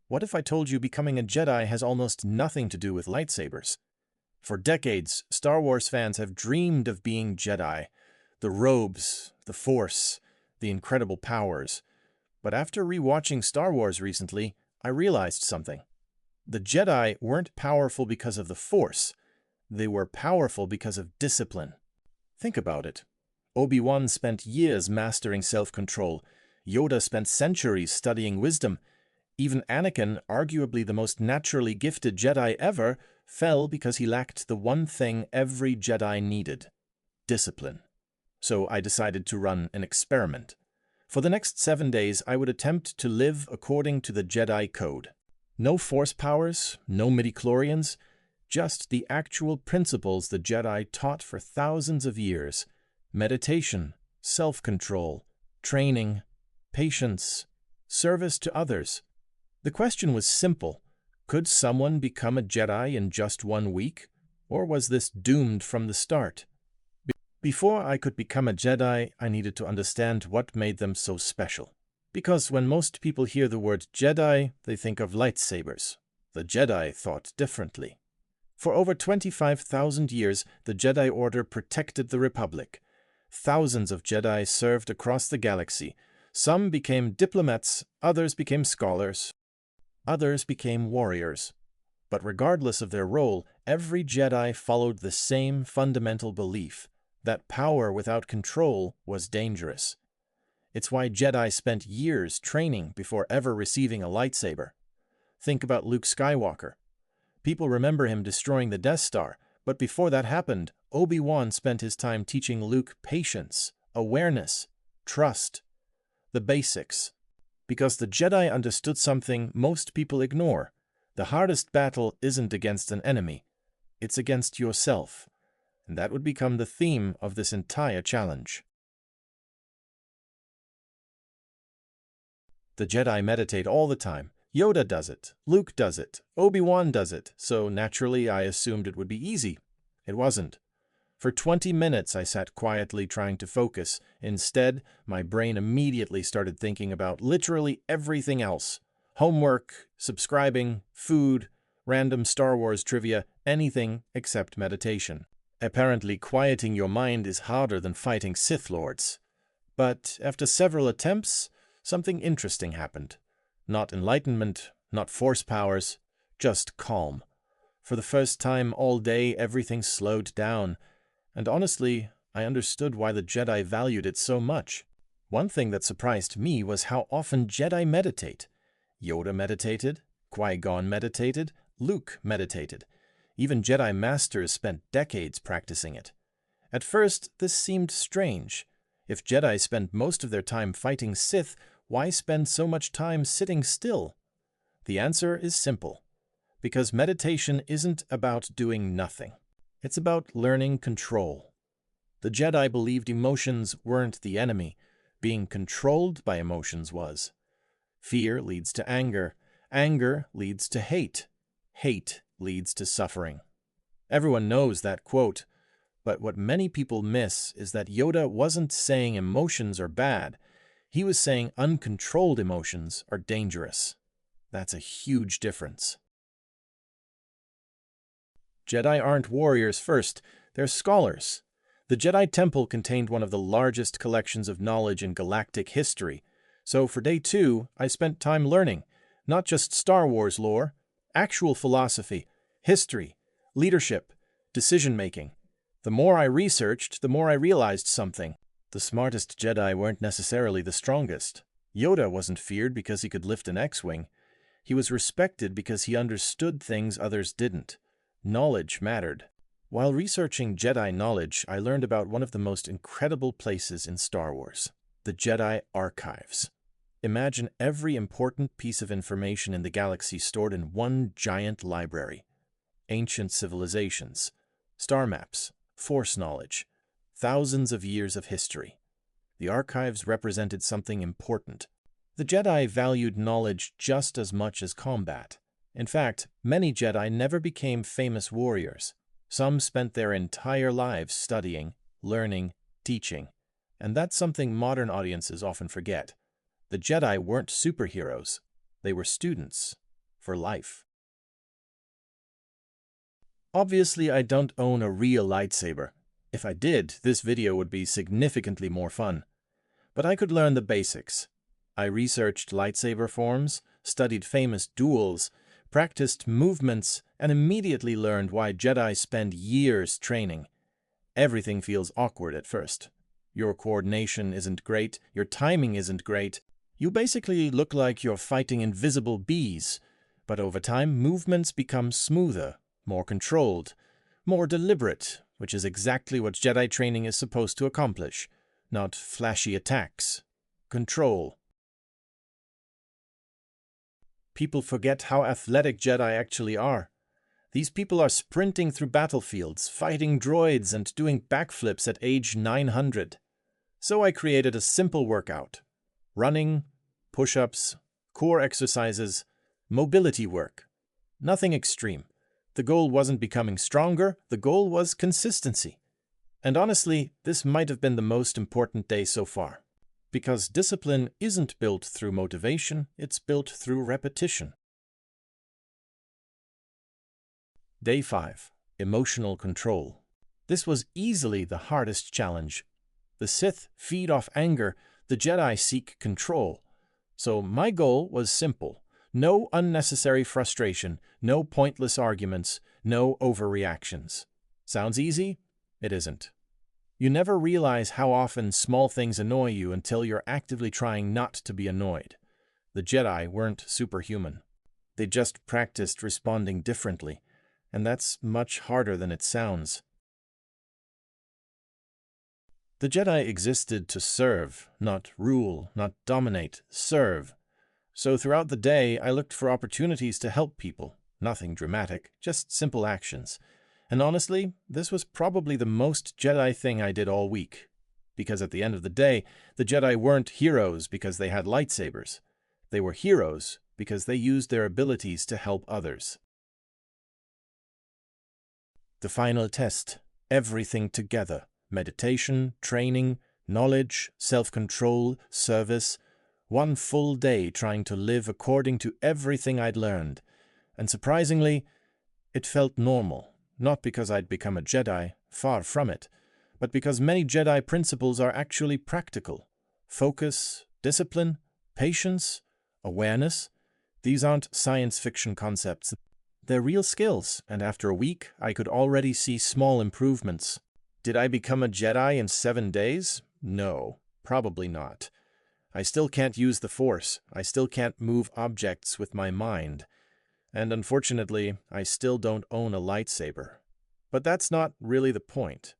What if I told you becoming a Jedi has almost nothing to do with lightsabers? For decades, Star Wars fans have dreamed of being Jedi. The robes, the Force, the incredible powers. But after rewatching Star Wars recently, I realized something. The Jedi weren't powerful because of the Force. They were powerful because of discipline. Think about it. Obi-Wan spent years mastering self-control. Yoda spent centuries studying wisdom. Even Anakin, arguably the most naturally gifted Jedi ever, fell because he lacked the one thing every Jedi needed: discipline. So I decided to run an experiment. For the next 7 days, I would attempt to live according to the Jedi Code. No Force powers, no midichlorians, just the actual principles the Jedi taught for thousands of years: meditation, self-control, training, patience, service to others. The question was simple. Could someone become a Jedi in just 1 week? Or was this doomed from the start? Before I could become a Jedi, I needed to understand what made them so special. Because when most people hear the word Jedi, they think of lightsabers. The Jedi thought differently. For over 25,000 years, the Jedi Order protected the Republic. Thousands of Jedi served across the galaxy. Some became diplomats, others became scholars. Others became warriors. But regardless of their role, every Jedi followed the same fundamental belief: that power without control was dangerous. It's why Jedi spent years training before ever receiving a lightsaber. Think about Luke Skywalker. People remember him destroying the Death Star, but before that happened, Obi-Wan spent his time teaching Luke patience, awareness, trust, the basics. Because the Jedi understood something most people ignore. The hardest battle isn't against an enemy, it's against yourself. And that would become the theme of this entire challenge. The Jedi meditate all the time. Yoda does it, Luke does it, Obi-Wan does it, so naturally I assumed it would be easy. It wasn't. For 20 minutes I sat quietly trying to focus. Instead, my brain immediately started thinking about literally everything else. Homework, subscribing, food, random Star Wars trivia, anything except meditation. Apparently, quieting your mind is harder than fighting Sith Lords. But after several attempts, something interesting happened. Not enlightenment, not Force powers, just calm. For the first time all day, everything slowed down. And honestly, I understood why the Jedi valued it so much. One thing that surprised me was how often Jedi meditate. Yoda meditated, Qui-Gon meditated, Luke meditated. Even Jedi Masters spent decades practicing it. At first, this seemed strange. If Jedi spend most of their time fighting Sith, why spend so much time sitting still? The answer is simple. Because meditation isn't about doing nothing. It's about learning control. The Jedi believed emotions weren't the enemy. Being controlled by emotions was. Fear leads to anger. Anger leads to hate. Hate leads to suffering. Everyone knows that quote, but what many people miss is that Yoda wasn't saying emotions are bad. He was saying uncontrolled emotions are dangerous. That's a huge difference. Jedi aren't warriors first, they're scholars. The Jedi Temple contained one of the largest collections of knowledge in galactic history. So for day 2, I spent time learning, not just Star Wars lore, actual philosophy, history, leadership, decision-making. The more I researched, the more I realized something. The smartest Jedi weren't necessarily the strongest. Yoda wasn't feared because he could lift an X-Wing. He was respected because he understood things others didn't. Knowledge mattered. While researching Jedi knowledge, I learned about one of the most incredible places in Star Wars, the Jedi Archives. Imagine every important piece of information in the galaxy stored in one giant library. Ancient civilizations, star maps, Force knowledge, thousands of years of history. The archives represented something important. The Jedi valued knowledge just as much as combat. In fact, many Jedi never became famous warriors. Some spent their entire lives studying, learning, teaching. And that's something modern audiences often forget. The Jedi weren't superheroes. They were students. for life. Obviously, I don't own a real lightsaber. If I did, this video would be significantly more fun. But I could learn the basics. I researched lightsaber forms, studied famous duels, practiced movements, and immediately learned why Jedi spend years training. Everything feels awkward at first. Your coordination isn't great, your timing isn't great. You basically look like you're fighting invisible bees. But over time, movements become smoother, more controlled, more deliberate, which is exactly what Jedi training is supposed to accomplish. Not flashy attacks. Control. People forget how athletic Jedi actually are. These people are sprinting through battlefields, fighting droids, and doing backflips at age 900. So I created a simple workout. Running, push-ups, core exercises, mobility work. Nothing extreme. The goal wasn't becoming stronger, the goal was consistency. And honestly, this might have been the most important day so far. Because discipline isn't built through motivation, it's built through repetition. Day 5. Emotional control. This was easily the hardest challenge. The Sith feed off anger, the Jedi seek control. So my goal was simple. No unnecessary frustration, no pointless arguments, no overreactions. Sounds easy? It isn't. You never realize how often small things annoy you until you're actively trying not to be annoyed. The Jedi weren't superhuman. They just practiced responding differently, and that's much harder than it sounds. The Jedi existed to serve, not rule, not dominate, serve. So throughout the day, I looked for opportunities to help people. Nothing dramatic, just simple actions. And honestly, this was probably the most Jedi thing I did all week. Because at the end of the day, the Jedi weren't heroes because they had lightsabers. They were heroes because they used their abilities to help others. The final test. Everything together. Meditation, training, knowledge, self-control, service. One full day trying to live according to everything I'd learned. And surprisingly, it felt normal. Not because I'd become a Jedi, far from it, but because many Jedi principles are actually practical. Focus, discipline, patience, awareness. These aren't science fiction concepts. They're real skills, and after a week, I could already see small improvements. Did I become a Jedi in 7 days? No, probably not. I still can't use the Force. I still can't move objects with my mind. And unfortunately, I still don't own a lightsaber. But that's not really the point.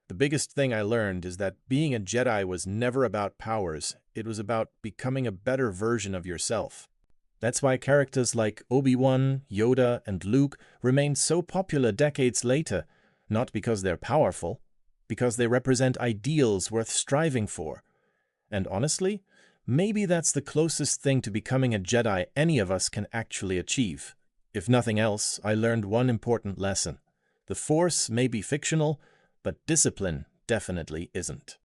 The biggest thing I learned is that being a Jedi was never about powers. It was about becoming a better version of yourself. That's why characters like Obi-Wan, Yoda, and Luke remain so popular decades later, not because they're powerful, because they represent ideals worth striving for. And honestly, maybe that's the closest thing to becoming a Jedi any of us can actually achieve. If nothing else, I learned one important lesson. The Force may be fictional, but discipline definitely isn't.